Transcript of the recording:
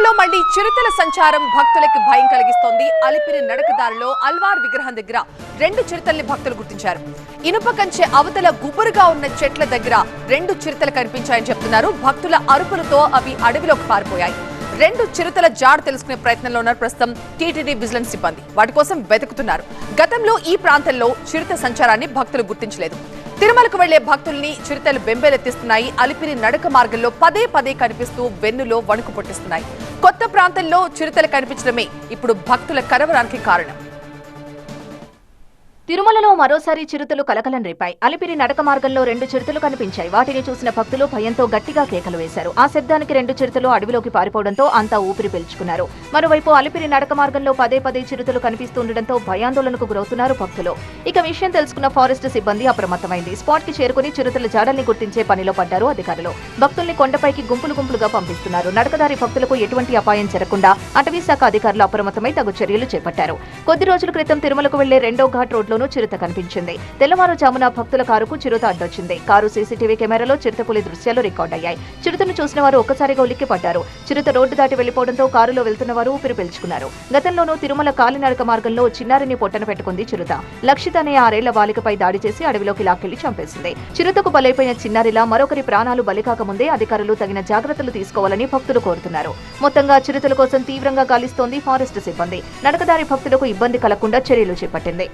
తిరుమలలో మళ్లీ చిరుతల సంచారం భక్తులకు భయం కలిగిస్తోంది. అలిపిరి నడకదారిలో అల్వార్ విగ్రహం దగ్గర 2 చిరుతల్ని భక్తులు గుర్తించారు. ఇనుప కంచె అవతల గుబురుగా ఉన్న చెట్ల దగ్గర 2 చిరుతలు కనిపించాయని చెప్తున్నారు. భక్తుల అరుపులతో అవి అడవిలోకి పారిపోయాయి. 2 చిరుతల జాడ తెలుసుకునే ప్రయత్నంలో ఉన్నారు ప్రస్తుతం టీటీడీ విజిలెన్స్ సిబ్బంది. వాటి కోసం వెతుకుతున్నారు. గతంలో ఈ ప్రాంతంలో చిరుత సంచారాన్ని భక్తులు గుర్తించలేదు. తిరుమలకు వెళ్లే భక్తుల్ని చిరుతలు బెంబేలెత్తిస్తున్నాయి. అలిపిరి నడక మార్గంలో పదే పదే కనిపిస్తూ వెన్నులో వణుకు పుట్టిస్తున్నాయి. కొత్త ప్రాంతంలో చిరుతలు కనిపించడమే ఇప్పుడు భక్తుల కలవరానికి కారణం. తిరుమలలో మరోసారి చిరుతలు కలకలం రేపాయి. అలిపిరి నడక మార్గంలో 2 చిరుతలు కనిపించాయి. వాటిని చూసిన భక్తులు భయంతో గట్టిగా కేకలు వేశారు. ఆ శబ్దానికి 2 చిరుతలు అడవిలోకి పారిపోవడంతో అంతా ఊపిరి పీల్చుకున్నారు. మరోవైపు అలిపిరి నడక మార్గంలో పదే పదే చిరుతలు కనిపిస్తుండటంతో భయాందోళనకు గురవుతున్నారు భక్తులు. ఇక విషయం తెలుసుకున్న ఫారెస్ట్ సిబ్బంది అప్రమత్తమైంది. స్పాట్ కి చేరుకుని చిరుతల జాడల్ని గుర్తించే పనిలో పడ్డారు అధికారులు. భక్తుల్ని కొండపైకి గుంపులు గుంపులుగా పంపిస్తున్నారు. నడకదారి భక్తులకు ఎటువంటి అపాయం జరగకుండా అటవీ శాఖ అధికారులు అప్రమత్తమై తగు చర్యలు చేపట్టారు. కొద్ది రోజుల క్రితం తిరుమలకు వెళ్లే 2వ ఘాట్ రోడ్లో చిరుత కనిపించింది. తెల్లవారుజామున భక్తుల కారుకు చిరుత అడ్డొచ్చింది. కారు సీసీటీవీ కెమెరాలో చిరుతపులి దృశ్యాలు రికార్డయ్యాయి. చిరుతను చూసిన వారు ఒక్కసారిగా ఉలిక్కిపడ్డారు. చిరుత రోడ్డు దాటి వెళ్లిపోవడంతో కారులో వెళ్తున్న వారు ఊపిరి పీల్చుకున్నారు. గతంలోనూ తిరుమల కాలినడక మార్గంలో చిన్నారిని పొట్టన పెట్టుకుంది చిరుత. లక్షిత అనే 6 ఏళ్ల బాలికపై దాడి చేసి అడవిలోకి లాక్కెళ్లి చంపేసింది. చిరుతకు బలైపోయిన చిన్నారిలా మరొకరి ప్రాణాలు బలికాకముందే అధికారులు తగిన జాగ్రత్తలు తీసుకోవాలని భక్తులు కోరుతున్నారు. మొత్తంగా చిరుతల కోసం తీవ్రంగా గాలిస్తోంది ఫారెస్ట్ సిబ్బంది. నడకదారి భక్తులకు ఇబ్బంది కలగకుండా చర్యలు చేపట్టింది.